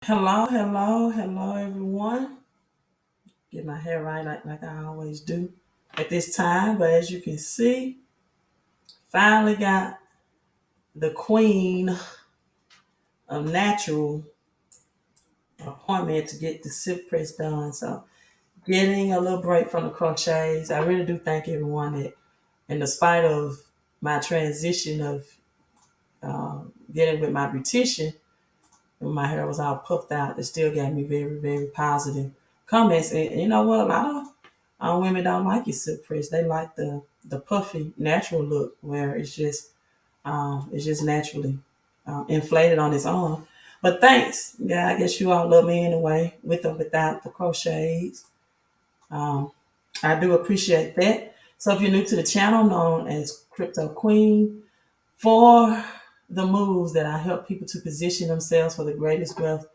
Hello, everyone. Get my hair right like I always do at this time. But as you can see, finally got the queen of natural appointment to get the silk press done. So getting a little break from the crochets. I really do thank everyone that, in despite of my transition of getting with my beautician, when my hair was all puffed out, it still gave me very positive comments. And you know what? A lot of women don't like your silk press. They like the puffy natural look where it's just naturally inflated on its own. But thanks, yeah. I guess you all love me anyway, with or without the crochets. Um, I do appreciate that. So if you're new to the channel, known as Crypto Queen, for the moves that I help people to position themselves for the greatest wealth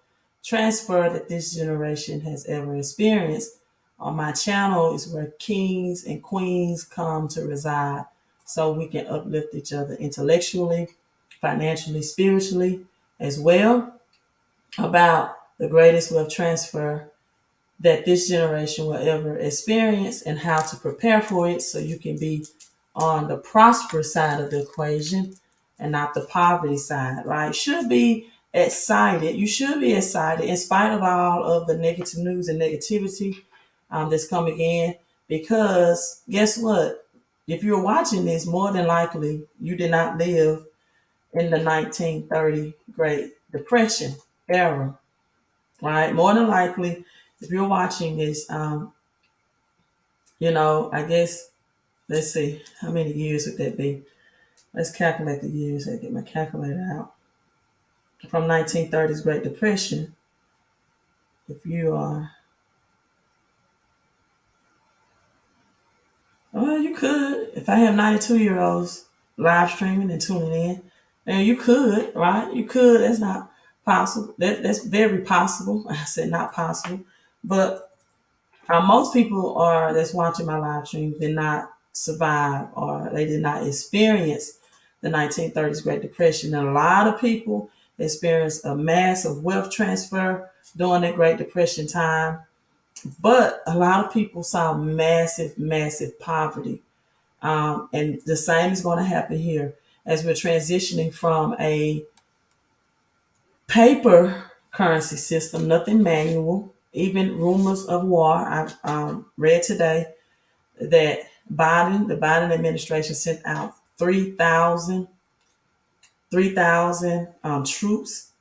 transfer that this generation has ever experienced. On my channel is where kings and queens come to reside so we can uplift each other intellectually, financially, spiritually, as well about the greatest wealth transfer that this generation will ever experience and how to prepare for it so you can be on the prosperous side of the equation and not the poverty side, right? Should be excited. You should be excited in spite of all of the negative news and negativity that's coming in, because guess what? If you're watching this, more than likely you did not live in the 1930 Great Depression era, right? More than likely, if you're watching this, I guess, let's see, how many years would that be? Let's calculate the years. I get my calculator out. From 1930s Great Depression, if you are, well, you could. If I have 92-year-olds live streaming and tuning in, and you could, right? You could. That's not possible. That's very possible. I said not possible, but most people are that's watching my live stream did not survive, or they did not experience the 1930s Great Depression. And a lot of people experienced a massive wealth transfer during that Great Depression time, but a lot of people saw massive poverty. And the same is going to happen here as we're transitioning from a paper currency system, nothing manual, even rumors of war. I've read today that the Biden administration sent out 3,000 troops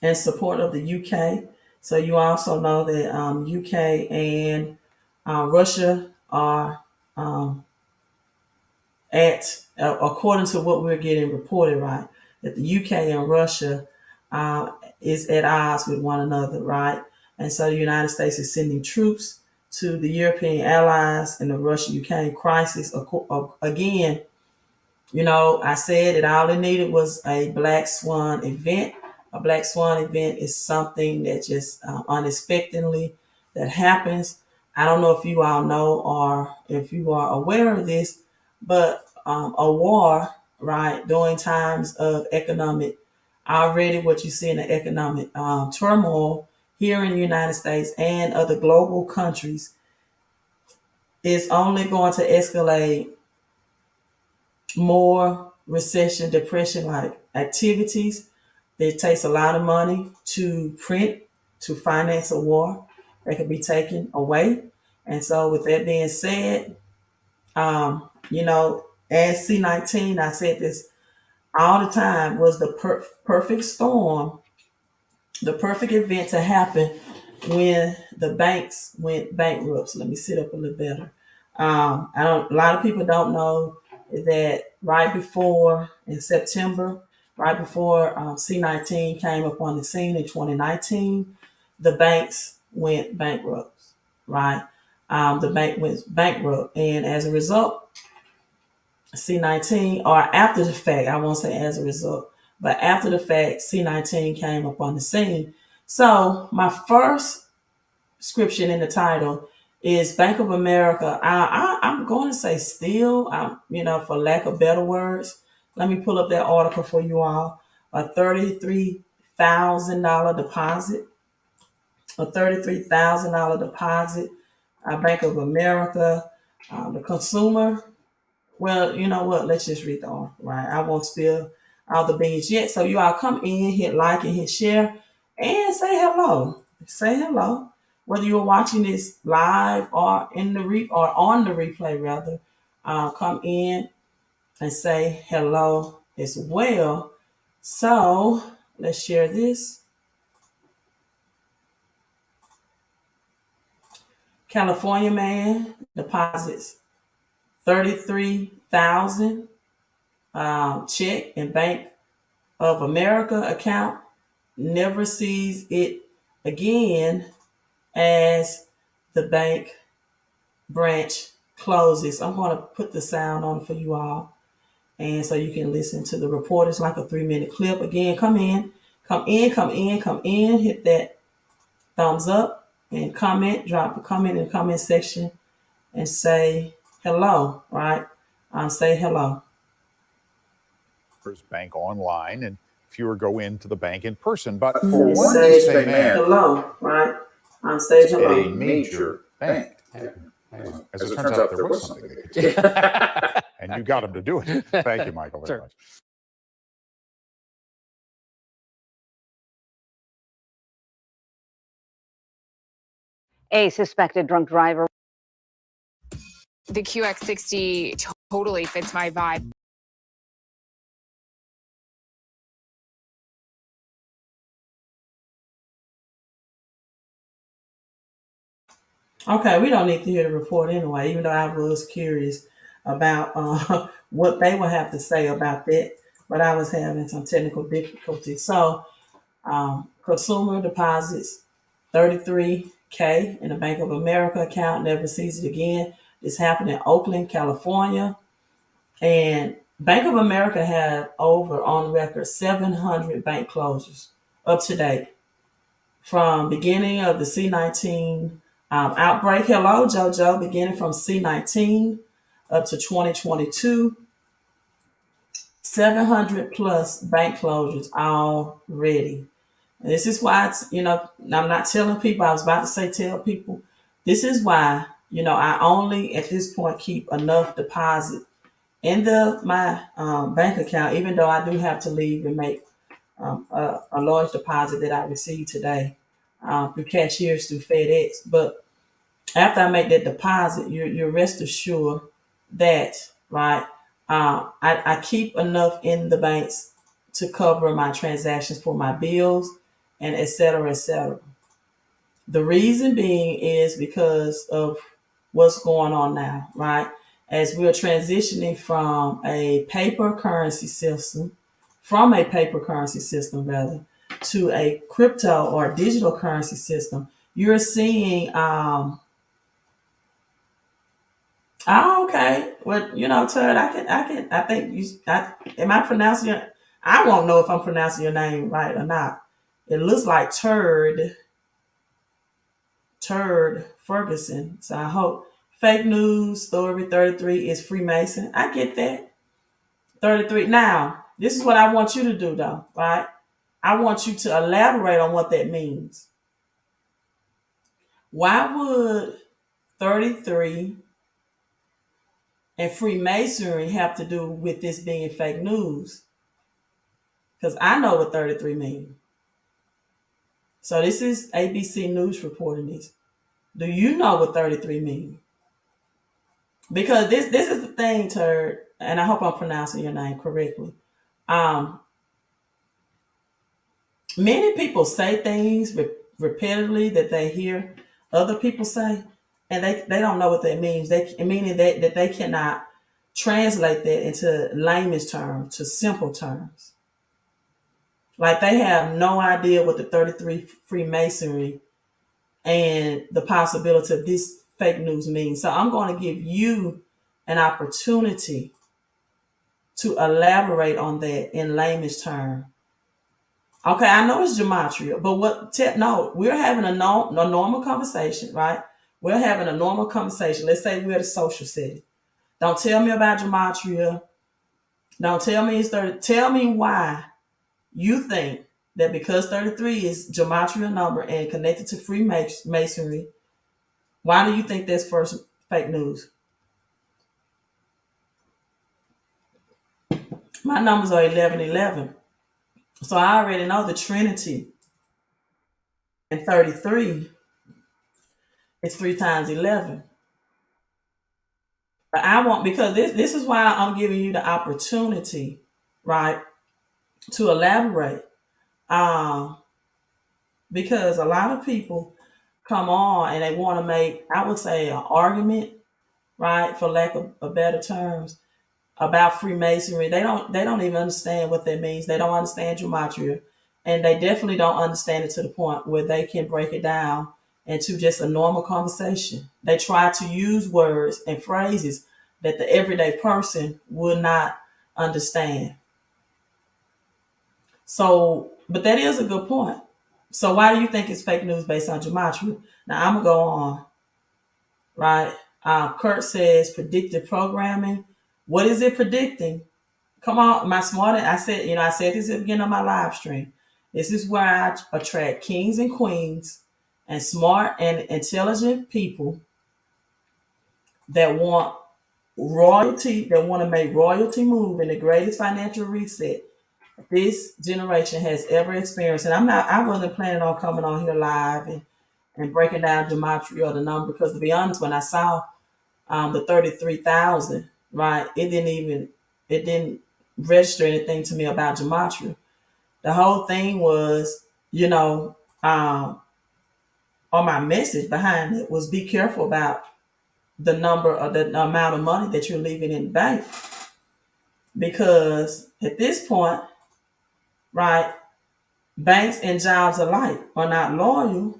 in support of the UK. So you also know that UK and Russia are according to what we're getting reported, right, that the UK and Russia uh, is at odds with one another, right? And so the United States is sending troops to the European allies in the Russia-Ukraine crisis. Again, I said that all it needed was a black swan event. A black swan event is something that just unexpectedly that happens. I don't know if you all know or if you are aware of this, but a war, right, during times of economic, already what you see in the economic turmoil here in the United States and other global countries is only going to escalate more recession, depression like activities. It takes a lot of money to print, to finance a war that can be taken away. And so, with that being said, as C-19, I said this all the time, was the perfect storm, the perfect event to happen when the banks went bankrupt. So let me sit up a little better. A lot of people don't know that right before in September, right before C-19 came up on the scene in 2019, the banks went bankrupt, right? The bank went bankrupt. And as a result, C-19, or after the fact, I won't say as a result, but after the fact, C-19 came up on the scene. So my first description in the title is Bank of America. I'm going to say still, for lack of better words. Let me pull up that article for you all. A 33 $33,000 deposit, a $33,000 deposit. Bank of America, the consumer. Well, you know what? Let's just read the article, right? I won't spill all the beans yet. So you all come in, hit like and hit share, and say hello. Say hello. Whether you're watching this live or or on the replay, rather, come in and say hello as well. So let's share this. California man deposits 33,000 check in Bank of America account, never sees it again as the bank branch closes. I'm going to put the sound on for you all, and so you can listen to the report. It's like a 3-minute clip. Again, come in, hit that thumbs up and comment, drop a comment in the comment section and say hello, right? Say hello. Bank online, and fewer go into the bank in person. But for one East Bay man, hello, right? Say hello. A major bank. As it turns out, there was something they could do. And you got him to do it. Thank you, Michael, very much. A suspected drunk driver. The QX60 totally fits my vibe. Okay, we don't need to hear the report anyway, even though I was curious about what they would have to say about that, but I was having some technical difficulties. So, consumer deposits $33K in a Bank of America account, never sees it again. This happened in Oakland, California. And Bank of America had over on record 700 bank closures up to date from beginning of the C19 outbreak. Hello, JoJo. Beginning from C19 up to 2022, 700 plus bank closures already. And this is why it's, I'm not telling people, I was about to say tell people, this is why, I only at this point keep enough deposit in my bank account, even though I do have to leave and make a large deposit that I received today through cashiers, through FedEx. But after I make that deposit, you're rest assured that, right, I keep enough in the banks to cover my transactions for my bills and et cetera, et cetera. The reason being is because of what's going on now, right? As we're transitioning from a paper currency system to a crypto or digital currency system, you're seeing okay. Well, Tud, am I pronouncing your, I won't know if I'm pronouncing your name right or not. It looks like Turd Ferguson. So I hope fake news story 33 is Freemason. I get that. 33. Now, this is what I want you to do though, right? I want you to elaborate on what that means. Why would 33 and Freemasonry have to do with this being fake news? Because I know what 33 means. So this is ABC News reporting this. Do you know what 33 means? Because this is the thing, Turd, and I hope I'm pronouncing your name correctly. Many people say things repeatedly that they hear other people say, and they don't know what that means. Meaning that they cannot translate that into layman's terms, to simple terms. Like they have no idea what the 33 Freemasonry and the possibility of this fake news means. So I'm going to give you an opportunity to elaborate on that in layman's terms. Okay, I know it's gematria, but we're having a normal conversation, right? We're having a normal conversation. Let's say we're at a social setting. Don't tell me about gematria. Don't tell me it's 30. Tell me why you think that because 33 is gematria number and connected to Freemasonry, why do you think that's first fake news? My numbers are 1111. So I already know the Trinity and 33 is 3 times 11. But I want, because this is why I'm giving you the opportunity, right, to elaborate. Because a lot of people come on and they want to make, I would say, an argument, right, for lack of better terms, about Freemasonry. They don't even understand what that means. They don't understand gematria, and they definitely don't understand it to the point where they can break it down into just a normal conversation. They try to use words and phrases that the everyday person would not understand. So, but that is a good point. So why do you think it's fake news based on gematria? Now I'm gonna go on, right? Kurt says predictive programming. What is it predicting? Come on, my smart. I said this at the beginning of my live stream. This is where I attract kings and queens and smart and intelligent people that want royalty, that want to make royalty move in the greatest financial reset this generation has ever experienced. And I wasn't planning on coming on here live and breaking down gematria or the number, because to be honest, when I saw the 33,000, right, it didn't register anything to me about gematria. The whole thing was, or my message behind it was, be careful about the number or the amount of money that you're leaving in the bank. Because at this point, right, banks and jobs alike are not loyal.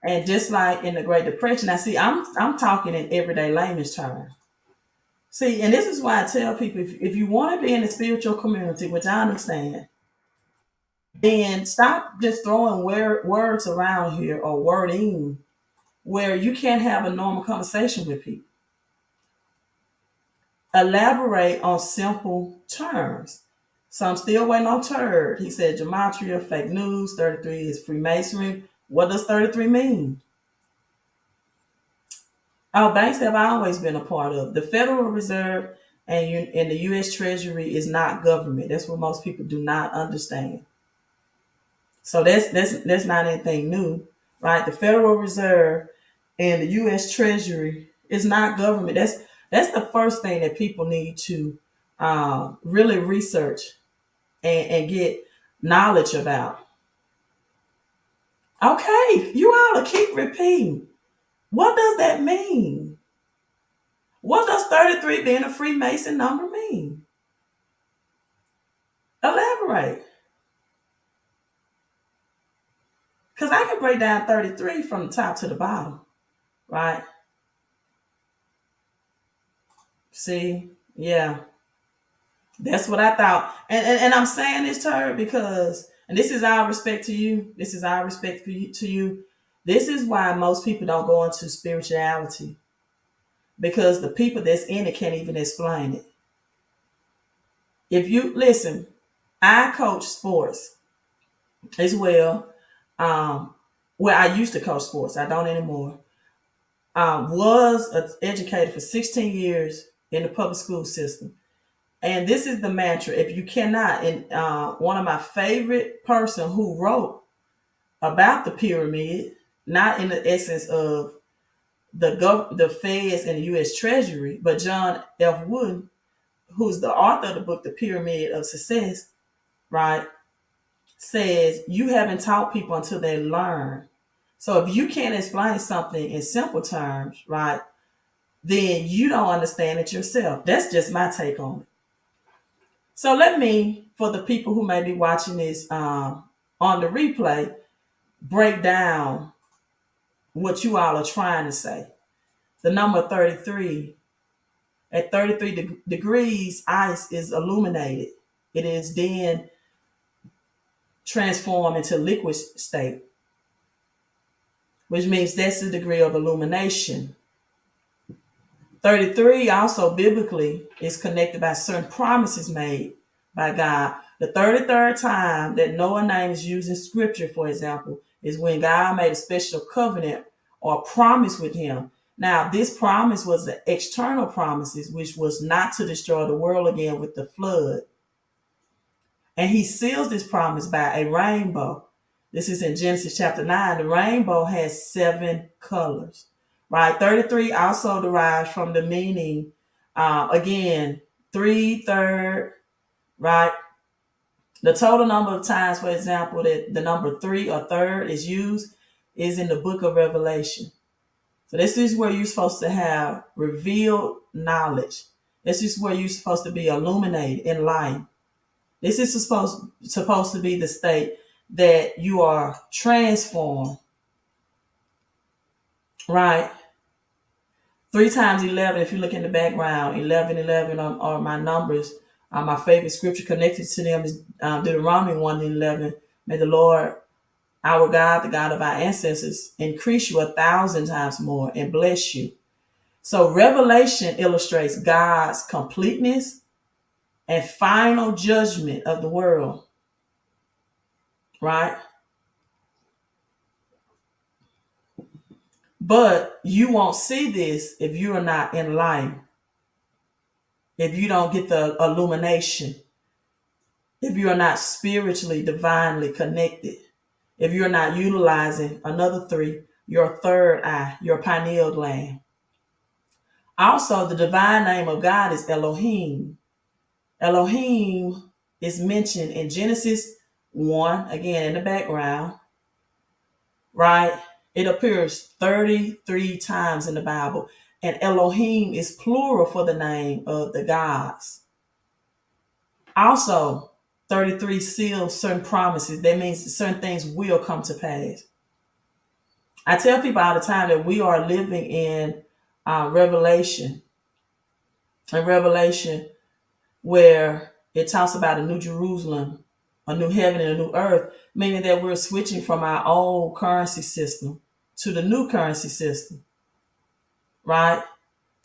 And just like in the Great Depression, now see, I'm talking in everyday layman's terms. See, and this is why I tell people, if you want to be in the spiritual community, which I understand, then stop just throwing words around here or wording where you can't have a normal conversation with people. Elaborate on simple terms. So I'm still waiting on Turd. He said gematria, fake news, 33 is Freemasonry. What does 33 mean? Our banks have always been a part of. The Federal Reserve and the U.S. Treasury is not government. That's what most people do not understand. So that's not anything new, right? The Federal Reserve and the U.S. Treasury is not government. That's the first thing that people need to really research and get knowledge about. Okay, you all will keep repeating. What does that mean? What does 33 being a Freemason number mean? Elaborate. Because I can break down 33 from the top to the bottom, right? See, yeah, that's what I thought. And I'm saying this to her because, and this is our respect to you. This is our respect to you. This is why most people don't go into spirituality, because the people that's in it can't even explain it. If you listen, I coach sports as well. Well, I used to coach sports. I don't anymore. Was an educator for 16 years in the public school system. And this is the mantra. If you cannot, and one of my favorite person who wrote about the pyramid, not in the essence of the feds and the U.S. Treasury, but John F. Wooden, who's the author of the book, The Pyramid of Success, right, says you haven't taught people until they learn. So if you can't explain something in simple terms, right, then you don't understand it yourself. That's just my take on it. So let me, for the people who may be watching this on the replay, break down what you all are trying to say. The number 33, at 33 degrees, ice is illuminated. It is then transformed into liquid state, which means that's the degree of illumination. 33 also biblically is connected by certain promises made by God. The 33rd time that Noah's name is used in scripture, for example, is when God made a special covenant or promise with him. Now, this promise was the external promises, which was not to destroy the world again with the flood. And he seals this promise by a rainbow. This is in Genesis chapter 9. The rainbow has 7 colors, right? 33 also derives from the meaning, again, 3/3, right? The total number of times, for example, that the number 3 or third is used is in the book of Revelation. So this is where you're supposed to have revealed knowledge. This is where you're supposed to be illuminated, enlightened. This is supposed to be the state that you are transformed, right? 3 times 11, if you look in the background, 11 are my numbers. My favorite scripture connected to them is Deuteronomy 1:11. May the Lord, our God, the God of our ancestors, increase you 1,000 times more and bless you. So Revelation illustrates God's completeness and final judgment of the world, right? But you won't see this if you are not enlightened, if you don't get the illumination, if you are not spiritually, divinely connected, if you're not utilizing another 3, your third eye, your pineal gland. Also, the divine name of God is Elohim. Elohim is mentioned in Genesis 1, again in the background, right? It appears 33 times in the Bible. And Elohim is plural for the name of the gods. Also, 33 seals certain promises. That means certain things will come to pass. I tell people all the time that we are living in Revelation. In Revelation, where it talks about a new Jerusalem, a new heaven and a new earth, meaning that we're switching from our old currency system to the new currency system, right?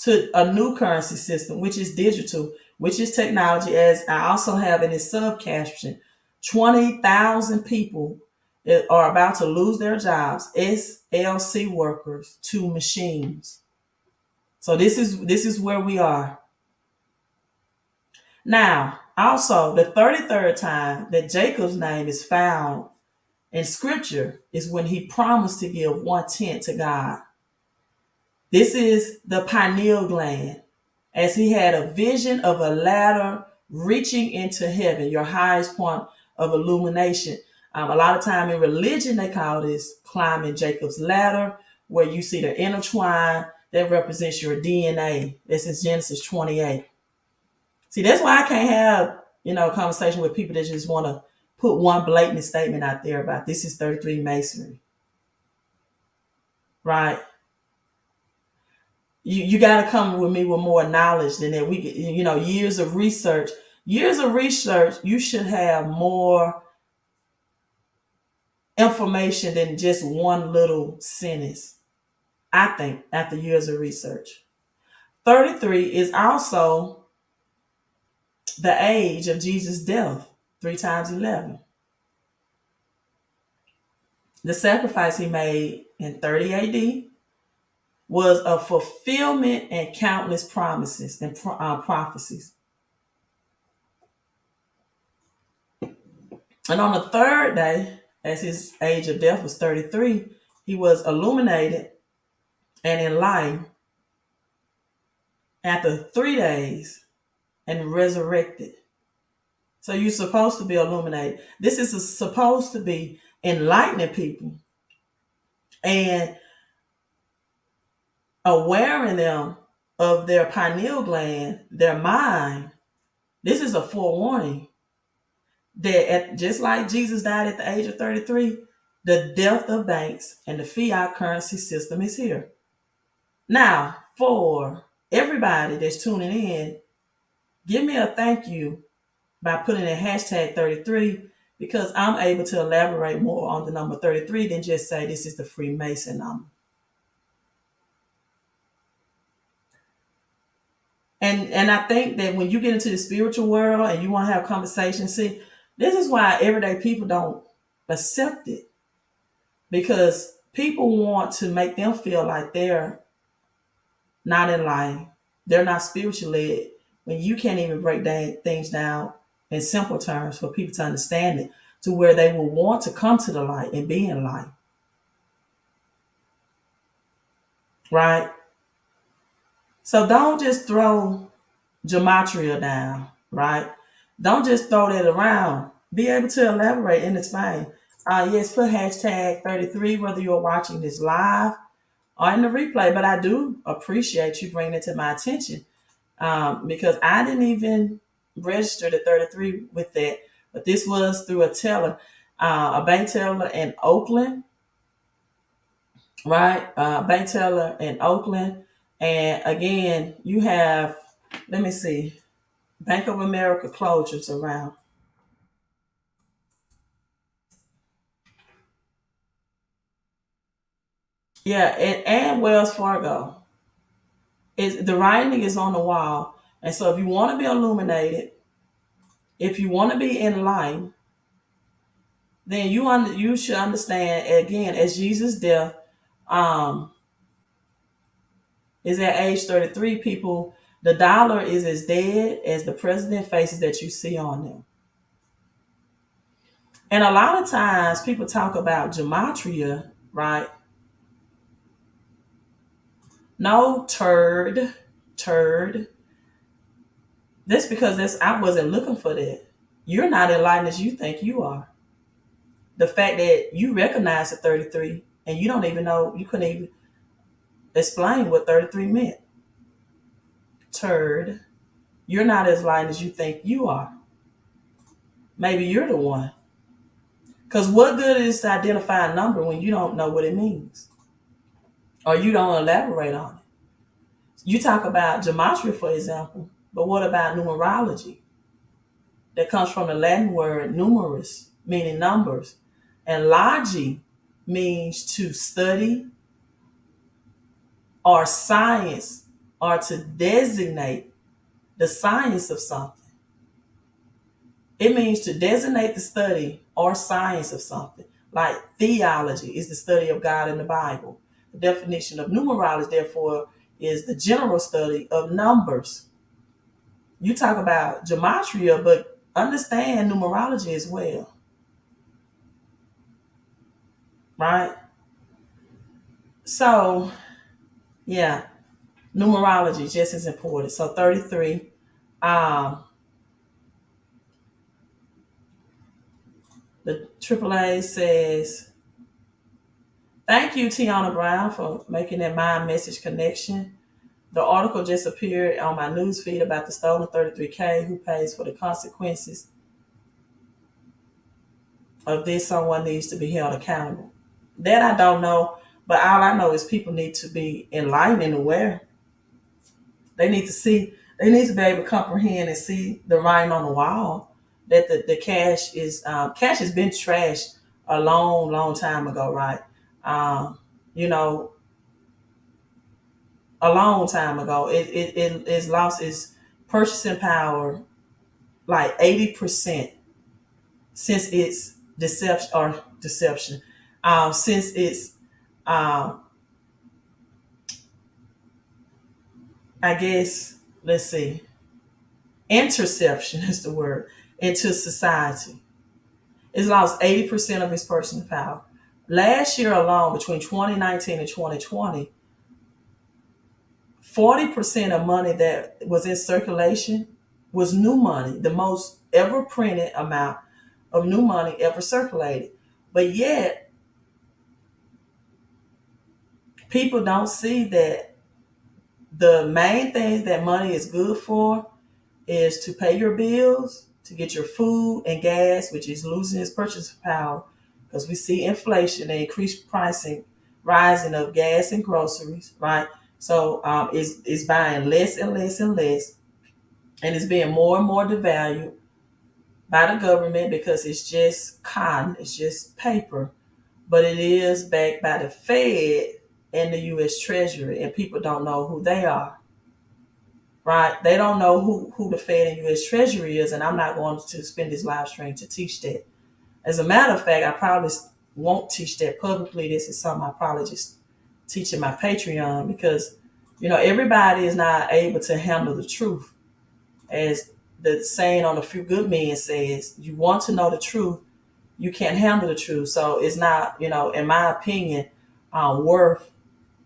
To a new currency system, which is digital, which is technology, as I also have in this sub-caption. 20,000 people are about to lose their jobs, SLC workers to machines. So this is where we are. Now, also, the 33rd time that Jacob's name is found in scripture is when he promised to give 1/10 to God. This is the pineal gland, as he had a vision of a ladder reaching into heaven, your highest point of illumination. A lot of time in religion, they call this climbing Jacob's ladder, where you see the intertwine that represents your DNA. This is Genesis 28. See, that's why I can't have, a conversation with people that just want to put one blatant statement out there about this is 33 masonry, right? You got to come with me with more knowledge than that. We, years of research, you should have more information than just one little sentence, I think, after years of research. 33 is also the age of Jesus' death, 3 times 11. The sacrifice he made in 30 AD was a fulfillment and countless promises and prophecies. And on the 3rd day, as his age of death was 33, he was illuminated and enlightened after 3 days and resurrected. So you're supposed to be illuminated. This is supposed to be enlightening people and awareing them of their pineal gland, their mind. This is a forewarning that just like Jesus died at the age of 33, the death of banks and the fiat currency system is here. Now, for everybody that's tuning in, give me a thank you by putting in hashtag 33, because I'm able to elaborate more on the number 33 than just say this is the Freemason number. And I think that when you get into the spiritual world and you want to have conversations, see, This is why everyday people don't accept it, because people want to make them feel like they're not in line, they're not spiritually led, when you can't even break things down in simple terms for people to understand it, to where they will want to come to the light and be in light. Right? So don't just throw gematria down, right? Don't just throw that around. Be able to elaborate and explain. Yes, put hashtag 33, whether you're watching this live or in the replay. But I do appreciate you bringing it to my attention, because I didn't even register the 33 with that. But this was through a teller, a bank teller in Oakland, right? Bank teller in Oakland. And again, you have, let me see, Bank of America closures around. Yeah, and Wells Fargo. The writing is on the wall. And so if you want to be illuminated, if you want to be in light, then you should understand, again, as Jesus' death is at age 33, people, the dollar is as dead as the president faces that you see on them. And a lot of times people talk about gematria, right? No, turd. That's because I wasn't looking for that. You're not enlightened as you think you are. The fact that you recognize the 33 and you don't even know, you couldn't even explain what 33 meant. Turd. You're not as enlightened as you think you are. Maybe you're the one. Because what good is to identify a number when you don't know what it means? Or you don't elaborate on it? You talk about gematria, for example, but what about numerology? That comes from the Latin word numerus, meaning numbers. And logi means to study or science, or to designate the science of something. It means to designate the study or science of something. Like theology is the study of God in the Bible. The definition of numerology, therefore, is the general study of numbers. You talk about gematria, but understand numerology as well. Right? So, yeah, numerology just as important. So 33. The AAA says, thank you, Tiana Brown, for making that mind message connection. The article just appeared on my news feed about the stolen 33K. Who pays for the consequences of this? Someone needs to be held accountable. That I don't know, but all I know is people need to be enlightened and aware. They need to be able to comprehend and see the writing on the wall, that the cash has been trashed a long time ago, right? You know, a long time ago. It's lost its purchasing power like 80% since its deception. Since its I guess, let's see, interception is the word, into society. It's lost 80% of its purchasing power. Last year alone, between 2019 and 2020, 40% of money that was in circulation was new money, the most ever printed amount of new money ever circulated. But yet, people don't see that the main things that money is good for is to pay your bills, to get your food and gas, which is losing its purchasing power, because we see inflation and increased pricing, rising of gas and groceries, right? So it's buying less and less and less, and it's being more and more devalued by the government because it's just cotton, it's just paper, but it is backed by the Fed and the U.S. Treasury, and people don't know who they are, right? They don't know who the Fed and U.S. Treasury is, and I'm not going to spend this live stream to teach that. As a matter of fact, I probably won't teach that publicly. This is something I probably just teach in my Patreon because, everybody is not able to handle the truth. As the saying on A Few Good Men says, you want to know the truth, you can't handle the truth. So it's not, in my opinion, worth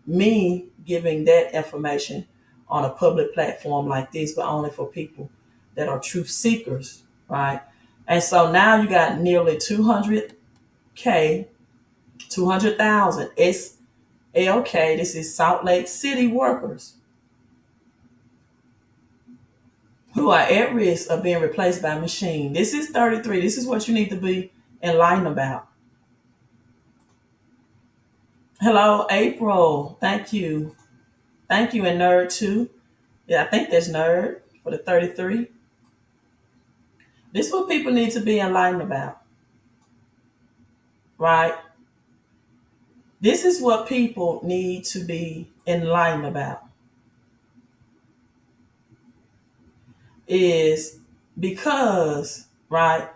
me giving that information on a public platform like this, but only for people that are truth seekers, right? And so now you got nearly 200K, 200,000 SLK. This is Salt Lake City workers who are at risk of being replaced by machine. This is 33. This is what you need to be enlightened about. Hello, April. Thank you. Thank you, and Nerd too. Yeah, I think there's Nerd for the 33. This is what people need to be enlightened about, right? This is what people need to be enlightened about. Is because, right,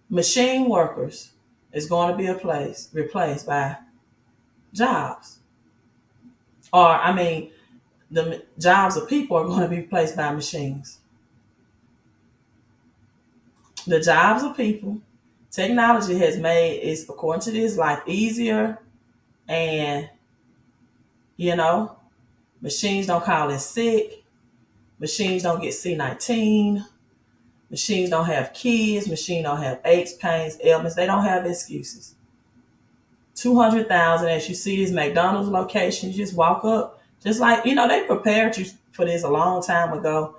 machine workers is going to be replaced by jobs. Or, the jobs of people are going to be replaced by machines. The jobs of people, technology has made it, according to this, life easier. And, machines don't call in sick. Machines don't get C-19. Machines don't have kids. Machines don't have aches, pains, ailments. They don't have excuses. 200,000, as you see this McDonald's location, you just walk up. Just like, they prepared you for this a long time ago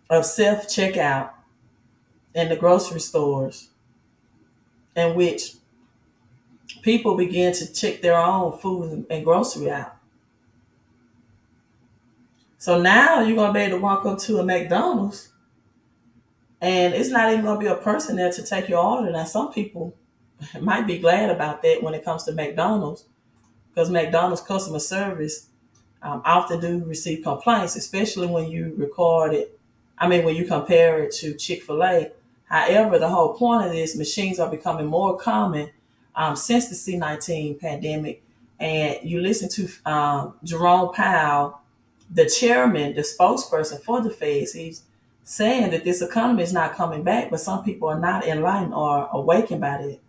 of self-checkout in the grocery stores in which people begin to check their own food and grocery out. So now you're going to be able to walk up to a McDonald's and it's not even going to be a person there to take your order. Now, some people might be glad about that when it comes to McDonald's, because McDonald's customer service often do receive complaints, especially when you when you compare it to Chick-fil-A. However, the whole point of this, machines are becoming more common since the C-19 pandemic. And you listen to Jerome Powell, the chairman, the spokesperson for the Feds. He's saying that this economy is not coming back, but some people are not enlightened or awakened by it.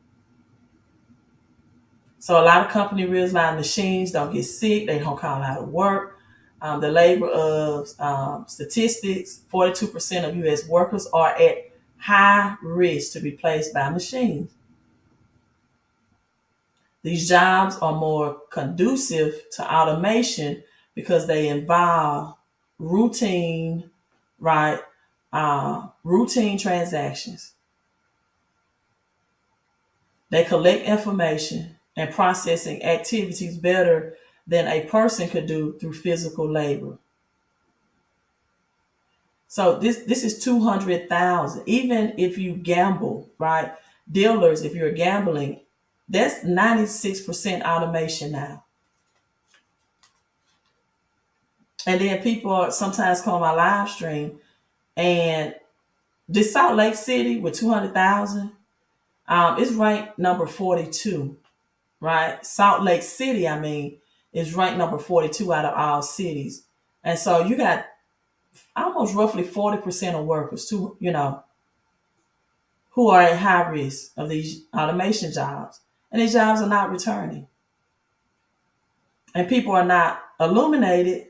So a lot of companies realize machines don't get sick. They don't call out of work. The labor of statistics, 42% of U.S. workers are at high risk to be replaced by machines. These jobs are more conducive to automation because they involve routine transactions. They collect information and processing activities better than a person could do through physical labor. So this is 200,000. Even if you gamble, right? Dealers, if you're gambling, that's 96% automation now. And then people sometimes come on my live stream, and this Salt Lake City with 200,000 is ranked number 42, right? Salt Lake City, is ranked number 42 out of all cities. And so you got almost roughly 40% of workers too, who are at high risk of these automation jobs. And these jobs are not returning. And people are not illuminated.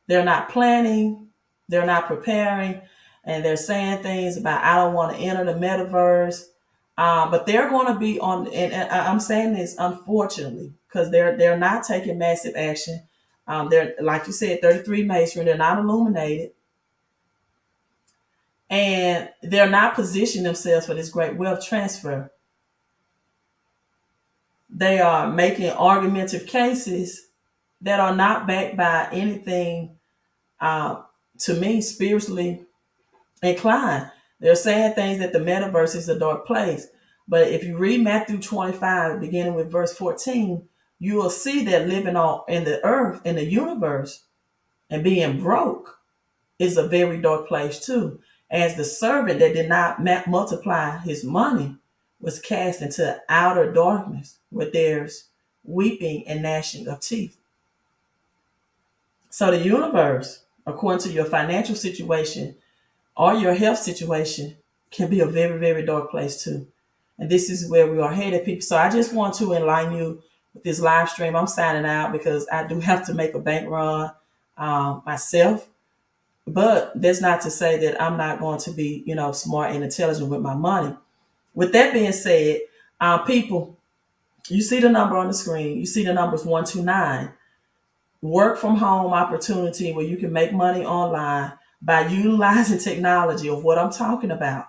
They're not planning. They're not preparing. And they're saying things about, I don't want to enter the metaverse. But they're going to be on, and I'm saying this unfortunately, because they're not taking massive action. They're, like you said, 33 Masonry, they're not illuminated. And they're not positioning themselves for this great wealth transfer. They are making argumentative cases that are not backed by anything, to me, spiritually inclined. They're saying things that the metaverse is a dark place. But if you read Matthew 25, beginning with verse 14, you will see that living in the earth, in the universe, And being broke is a very dark place too, as the servant that did not multiply his money was cast into outer darkness where there's weeping and gnashing of teeth. So the universe, according to your financial situation or your health situation, can be a very, very dark place too. And this is where we are headed, people. So I just want to enlighten you with this live stream. I'm signing out because I do have to make a bank run myself. But that's not to say that I'm not going to be, smart and intelligent with my money. With that being said, people, you see the number on the screen. You see the numbers 129. Work from home opportunity where you can make money online by utilizing technology of what I'm talking about,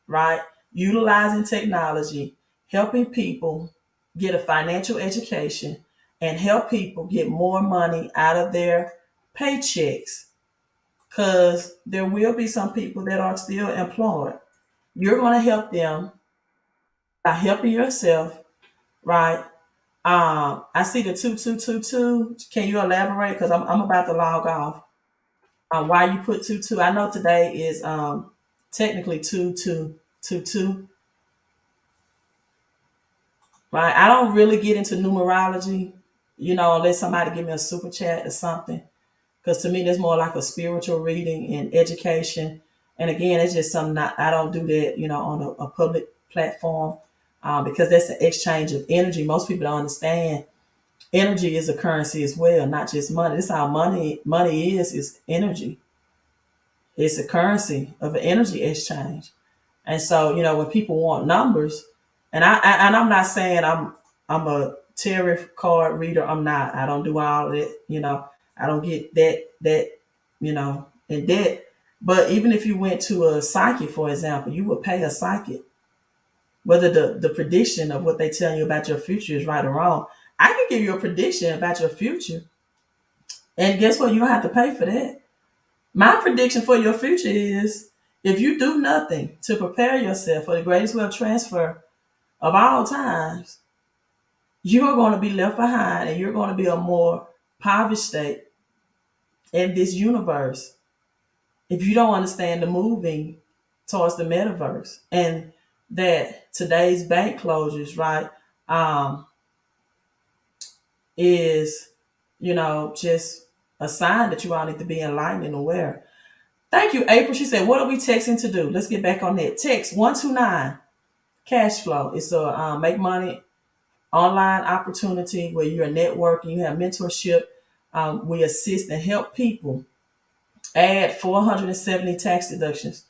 right? Utilizing technology, helping people get a financial education and help people get more money out of their paychecks. Because there will be some people that are still employed. You're going to help them by helping yourself, right? I see the 2222. Can you elaborate? Because I'm about to log off. Why you put 22? I know today is technically 2222, right? I don't really get into numerology, unless somebody give me a super chat or something. Because to me, that's more like a spiritual reading and education. And again, it's just something I don't do that, on a public platform, because that's an exchange of energy. Most people don't understand energy is a currency as well, not just money. This is how money is energy. It's a currency of an energy exchange. And so, when people want numbers, and I'm not saying I'm a tarot card reader. I'm not. I don't do all of it. I don't get that in debt. But even if you went to a psychic, for example, you would pay a psychic, whether the prediction of what they tell you about your future is right or wrong. I can give you a prediction about your future, and guess what? You don't have to pay for that. My prediction for your future is if you do nothing to prepare yourself for the greatest wealth transfer of all times, you are going to be left behind and you're going to be a more poverty state in this universe if you don't understand the moving towards the metaverse and that today's bank closures, right, is, just a sign that you all need to be enlightened and aware. Thank you, April. She said, what are we texting to do? Let's get back on that. Text 129 cash flow. It's a make money online opportunity where you're networking, you have mentorship. We assist and help people add 470 tax deductions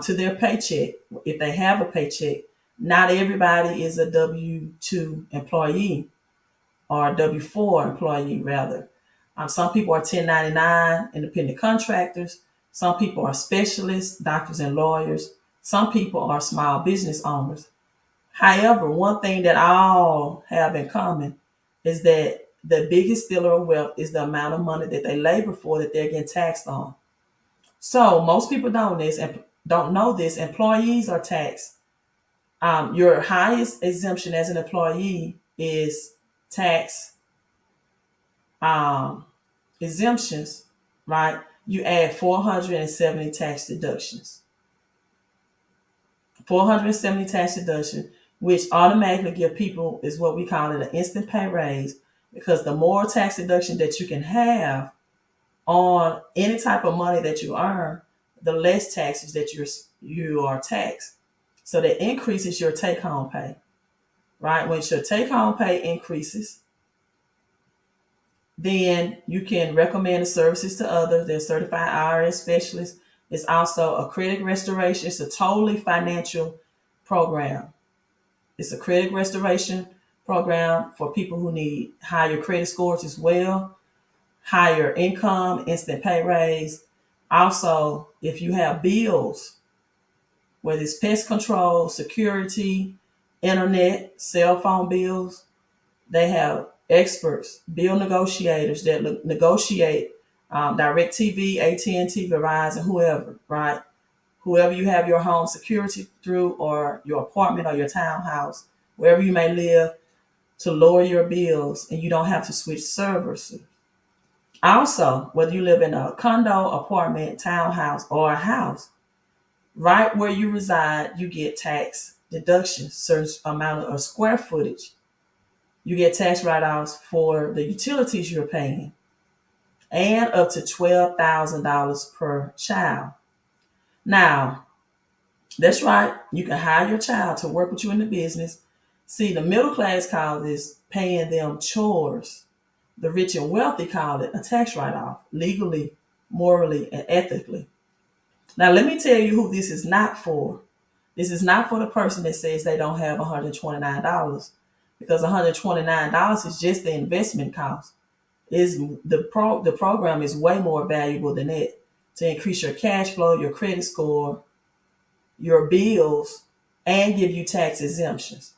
to their paycheck if they have a paycheck. Not everybody is a W-2 employee or a W-4 employee, rather. Some people are 1099 independent contractors. Some people are specialists, doctors and lawyers. Some people are small business owners. However, one thing that all have in common is that the biggest stealer of wealth is the amount of money that they labor for that they're getting taxed on. So most people don't know this. Employees are taxed. Your highest exemption as an employee is tax exemptions, right? You add 470 tax deductions. 470 tax deduction, which automatically give people is what we call it an instant pay raise, because the more tax deduction that you can have on any type of money that you earn, the less taxes that you are taxed. So that increases your take-home pay, right? When your take-home pay increases, then you can recommend the services to others. They're certified IRS specialists. It's also a credit restoration. It's a totally financial program. It's a credit restoration program for people who need higher credit scores as well, higher income, instant pay raise. Also, if you have bills, whether it's pest control, security, internet, cell phone bills, they have experts, bill negotiators that negotiate DirecTV, AT&T, Verizon, whoever, right? Whoever you have your home security through, or your apartment or your townhouse, wherever you may live, to lower your bills and you don't have to switch servers. Also, whether you live in a condo, apartment, townhouse, or a house, right where you reside, you get tax deductions, certain amount of square footage. You get tax write-offs for the utilities you're paying, and up to $12,000 per child. Now, that's right, you can hire your child to work with you in the business. See, the middle class call this paying them chores. The rich and wealthy call it a tax write-off, legally, morally, and ethically. Now, let me tell you who this is not for. This is not for the person that says they don't have $129, because $129 is just the investment cost. The program is way more valuable than that, to increase your cash flow, your credit score, your bills, and give you tax exemptions.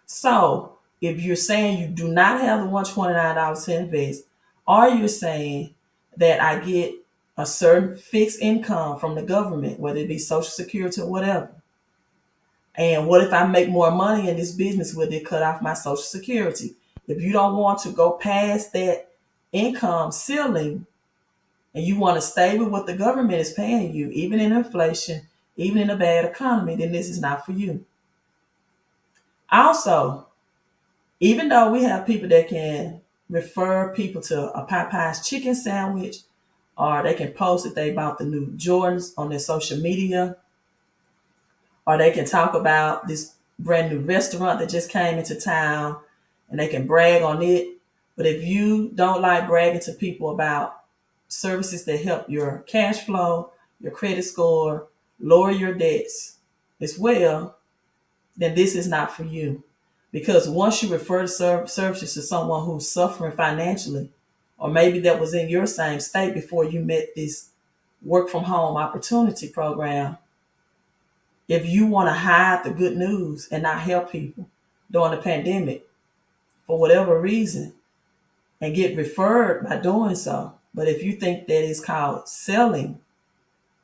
So if you're saying you do not have the $129 to invest, or you're saying that I get a certain fixed income from the government, whether it be Social Security or whatever, and what if I make more money in this business, will it cut off my Social Security? If you don't want to go past that income ceiling and you want to stay with what the government is paying you, even in inflation, even in a bad economy, then this is not for you. Also, even though we have people that can refer people to a Popeye's chicken sandwich, or they can post that they bought the new Jordans on their social media, or they can talk about this brand new restaurant that just came into town and they can brag on it. But if you don't like bragging to people about services that help your cash flow, your credit score, lower your debts as well, then this is not for you. Because once you refer services to someone who's suffering financially, or maybe that was in your same state before you met this work from home opportunity program, if you want to hide the good news and not help people during the pandemic for whatever reason and get referred by doing so, but if you think that it's called selling,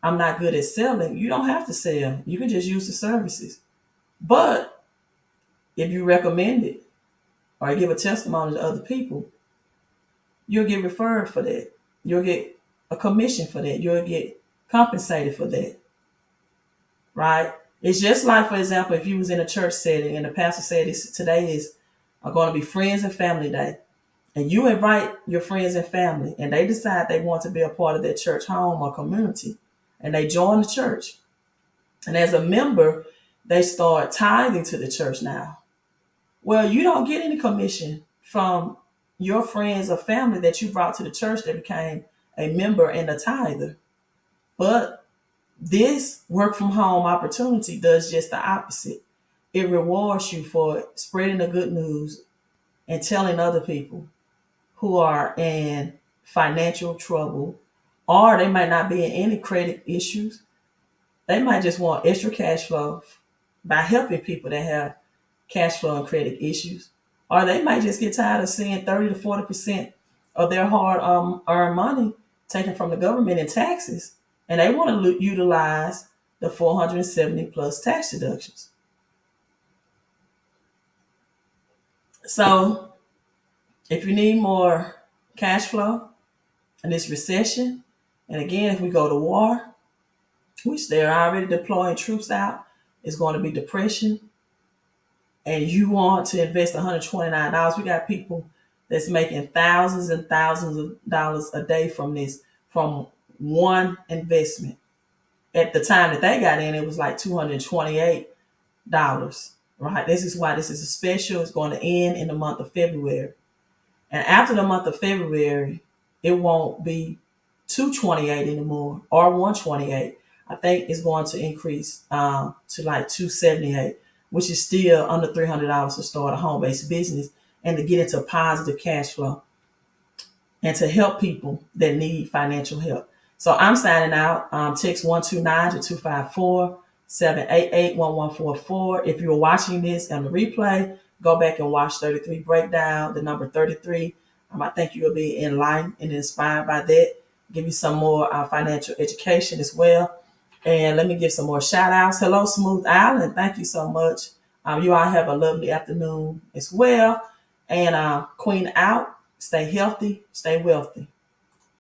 I'm not good at selling, you don't have to sell. You can just use the services. But if you recommend it or give a testimony to other people, you'll get referred for that. You'll get a commission for that. You'll get compensated for that. Right? It's just like, for example, if you was in a church setting and the pastor said today is going to be Friends and Family Day, and you invite your friends and family, and they decide they want to be a part of that church home or community, and they join the church. And as a member, they start tithing to the church now. Well, you don't get any commission from your friends or family that you brought to the church that became a member and a tither. But this work from home opportunity does just the opposite. It rewards you for spreading the good news and telling other people who are in financial trouble, or they might not be in any credit issues. They might just want extra cash flow by helping people that have cash flow and credit issues. Or they might just get tired of seeing 30 to 40% of their hard earned money taken from the government in taxes. And they want to utilize the 470 plus tax deductions. So if you need more cash flow in this recession, and again, if we go to war, which they're already deploying troops out, it's going to be depression, and you want to invest $129, we got people that's making thousands and thousands of dollars a day from this, from one investment. At the time that they got in, it was like $228, right? This is why this is a special. It's going to end in the month of February. And after the month of February, it won't be $228 anymore or $128. I think it's going to increase to like $278, which is still under $300 to start a home-based business and to get into positive cash flow and to help people that need financial help. So I'm signing out. Text 129-254-788-1144. If you're watching this on the replay, go back and watch 33 Breakdown, the number 33. I think you'll be enlightened and inspired by that. Give you some more financial education as well. And let me give some more shout outs. Hello, Smooth Island. Thank you so much. You all have a lovely afternoon as well. And Queen out. Stay healthy, stay wealthy.